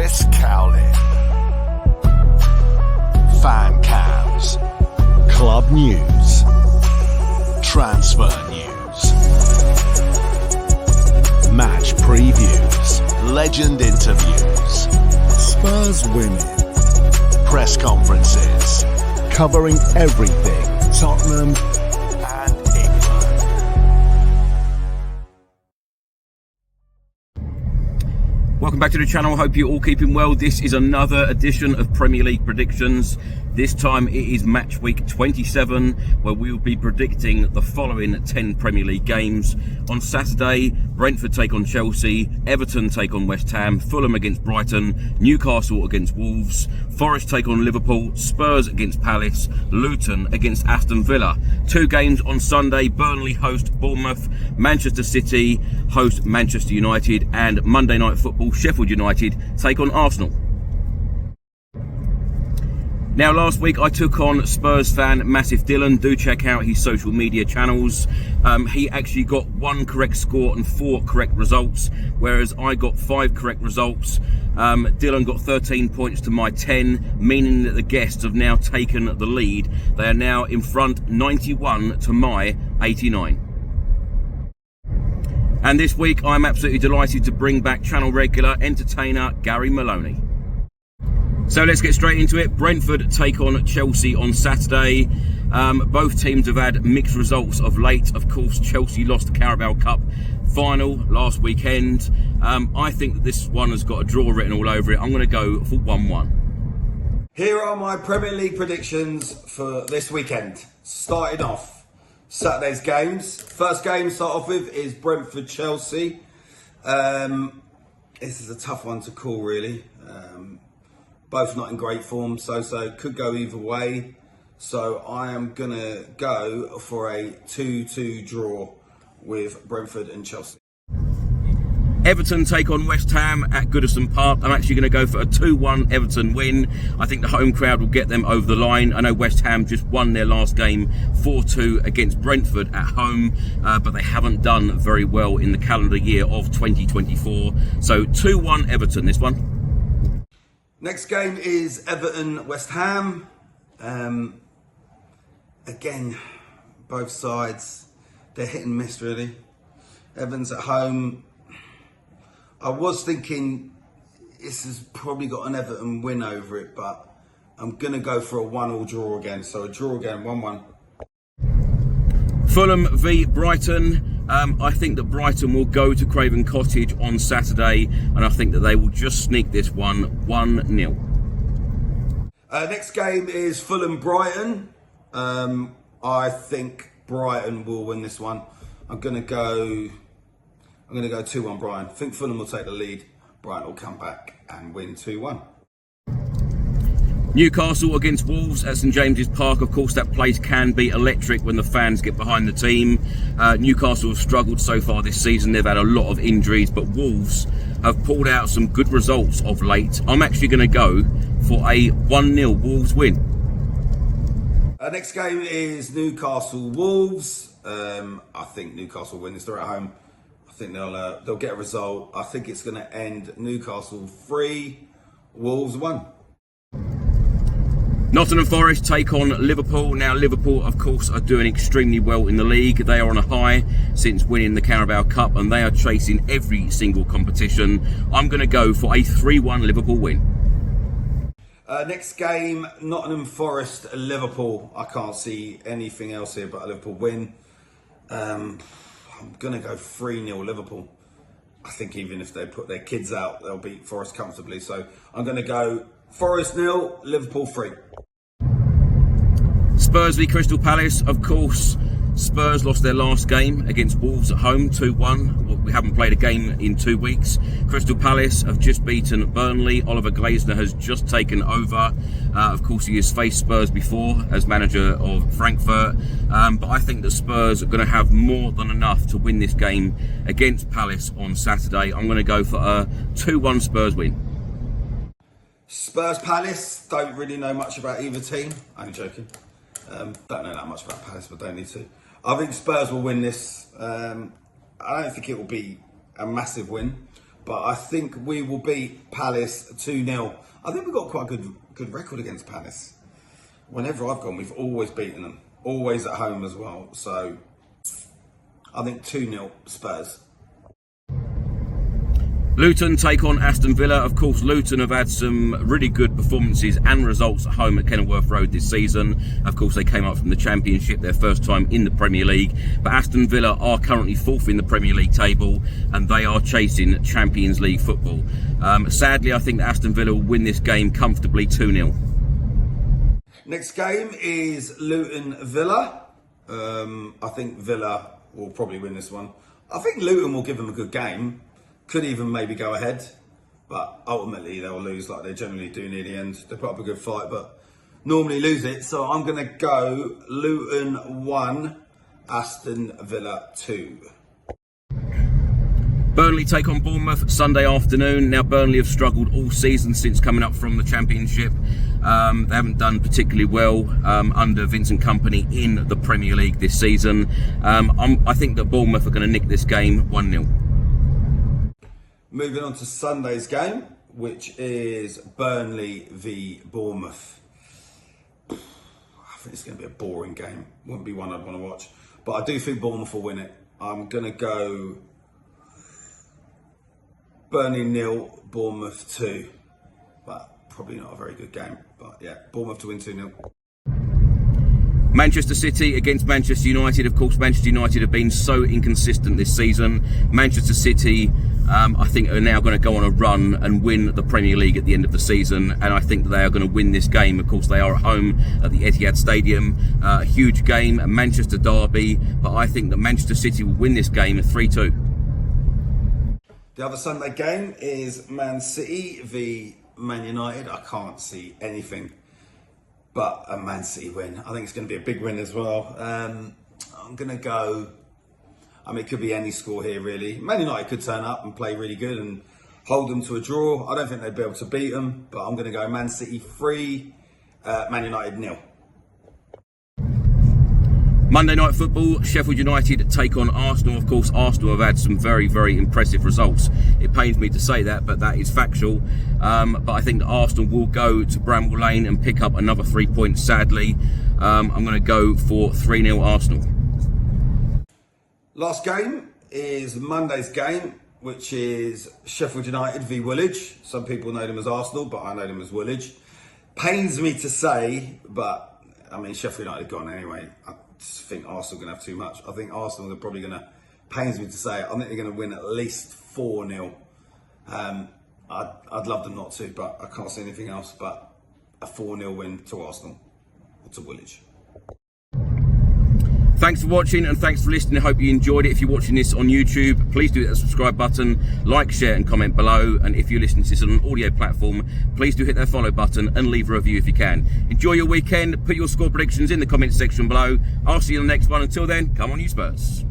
Chris Cowlin. Fan cams. Club news. Transfer news. Match previews. Legend interviews. Spurs winning. Press conferences. Covering everything Tottenham and England. Welcome back to the channel. Hope you're all keeping well. This is another edition of Premier League predictions. This time it is match week 27, where we will be predicting the following 10 Premier League games. On Saturday, Brentford take on Chelsea, Everton take on West Ham, Fulham against Brighton, Newcastle against Wolves, Forest take on Liverpool, Spurs against Palace, Luton against Aston Villa. 2 games on Sunday, Burnley host Bournemouth, Manchester City host Manchester United, and Monday Night Football, Sheffield United take on Arsenal. Now, last week I took on Spurs fan Massive Dylan. Do check out his social media channels. He actually got 1 correct score and 4 correct results, whereas I got 5 correct results. Dylan got 13 points to my 10, meaning that the guests have now taken the lead. They are now in front 91 to my 89. And this week I'm absolutely delighted to bring back channel regular entertainer Gary Maloney. So let's get straight into it. Brentford take on Chelsea on Saturday. Both teams have had mixed results of late. Of course, Chelsea lost the Carabao Cup final last weekend. I think that this one has got a draw written all over it. I'm going to go for 1-1. Here are my Premier League predictions for this weekend. Starting off, Saturday's games. First game to start off with is Brentford-Chelsea. This is a tough one to call, really. Both not in great form, so could go either way. So I am going to go for a 2-2 draw with Brentford and Chelsea. Everton take on West Ham at Goodison Park. I'm actually going to go for a 2-1 Everton win. I think the home crowd will get them over the line. I know West Ham just won their last game 4-2 against Brentford at home, but they haven't done very well in the calendar year of 2024. So 2-1 Everton, this one. Next game is Everton-West Ham. Again, both sides, they're hit and miss, really. Everton's at home. I was thinking this has probably got an Everton win over it, but I'm going to go for a 1-1 draw again. So a draw again, 1-1. Fulham v Brighton. I think that Brighton will go to Craven Cottage on Saturday, and I think that they will just sneak this one 1-0. Next game is Fulham-Brighton. I think Brighton will win this one. I'm gonna go 2-1 Brighton. I think Fulham will take the lead. Brighton will come back and win 2-1. Newcastle against Wolves at St James's Park. Of course, that place can be electric when the fans get behind the team. Newcastle have struggled so far this season. They've had a lot of injuries, but Wolves have pulled out some good results of late. I'm actually going to go for a 1-0 Wolves win. Next game is Newcastle-Wolves. I think Newcastle win this. They're at home. I think they'll get a result. I think it's going to end Newcastle 3, Wolves 1. Nottingham Forest take on Liverpool. Now, Liverpool, of course, are doing extremely well in the league. They are on a high since winning the Carabao Cup, and they are chasing every single competition. I'm going to go for a 3-1 Liverpool win. Next game, Nottingham Forest, Liverpool. I can't see anything else here but a Liverpool win. I'm going to go 3-0 Liverpool. I think even if they put their kids out, they'll beat Forest comfortably. So I'm going to go Forest 0, Liverpool 3. Spurs v Crystal Palace. Of course, Spurs lost their last game against Wolves at home 2-1. We haven't played a game in 2 weeks. Crystal Palace have just beaten Burnley. Oliver Glasner has just taken over. Of course, he has faced Spurs before as manager of Frankfurt. But I think that Spurs are going to have more than enough to win this game against Palace on Saturday. I'm going to go for a 2-1 Spurs win. Spurs Palace, don't really know much about either team. I'm joking. Don't know that much about Palace, but don't need to. I think Spurs will win this. I don't think it will be a massive win, but I think we will beat Palace 2-0. I think we've got quite a good record against Palace. Whenever I've gone, we've always beaten them. Always at home as well. So I think 2-0 Spurs. Luton take on Aston Villa. Of course, Luton have had some really good performances and results at home at Kenilworth Road this season. Of course, they came up from the Championship, their first time in the Premier League. But Aston Villa are currently fourth in the Premier League table, and they are chasing Champions League football. Sadly, I think that Aston Villa will win this game comfortably 2-0. Next game is Luton Villa. I think Villa will probably win this one. I think Luton will give them a good game. Could even maybe go ahead, but ultimately they'll lose like they generally do near the end. They put up a good fight, but normally lose it. So I'm going to go Luton 1, Aston Villa 2. Burnley take on Bournemouth Sunday afternoon. Now, Burnley have struggled all season since coming up from the Championship. They haven't done particularly well under Vincent Kompany in the Premier League this season. I think that Bournemouth are going to nick this game 1-0. Moving on to Sunday's game, which is Burnley v Bournemouth. I think it's going to be a boring game. Wouldn't be one I'd want to watch. But I do think Bournemouth will win it. I'm going to go Burnley 0, Bournemouth 2. But probably not a very good game. But yeah, Bournemouth to win 2-0. Manchester City against Manchester United. Of course, Manchester United have been so inconsistent this season. Manchester City, I think, are now going to go on a run and win the Premier League at the end of the season, and I think that they are going to win this game. Of course, they are at home at the Etihad Stadium. A huge game, a Manchester derby, but I think that Manchester City will win this game 3-2. The other Sunday game is Man City v Man United. I can't see anything but a Man City win. I think it's going to be a big win as well. I'm going to go, I mean, it could be any score here really. Man United could turn up and play really good and hold them to a draw. I don't think they'd be able to beat them, but I'm going to go Man City 3, Man United 0. Monday Night Football, Sheffield United take on Arsenal. Of course, Arsenal have had some very, very impressive results. It pains me to say that, but that is factual. But I think that Arsenal will go to Bramall Lane and pick up another 3 points, sadly. I'm going to go for 3-0 Arsenal. Last game is Monday's game, which is Sheffield United v Woolwich. Some people know them as Arsenal, but I know them as Woolwich. Pains me to say, but I mean, Sheffield United gone anyway. I just think Arsenal are going to have too much. I think Arsenal are probably going to, pains me to say it, I think they're going to win at least 4-0. I'd love them not to, but I can't see anything else but a 4-0 win to Arsenal or to Woolwich. Thanks for watching and thanks for listening. I hope you enjoyed it. If you're watching this on YouTube, please do hit that subscribe button, like, share and comment below. And if you're listening to this on an audio platform, please do hit that follow button and leave a review if you can. Enjoy your weekend. Put your score predictions in the comment section below. I'll see you in the next one. Until then, come on you Spurs.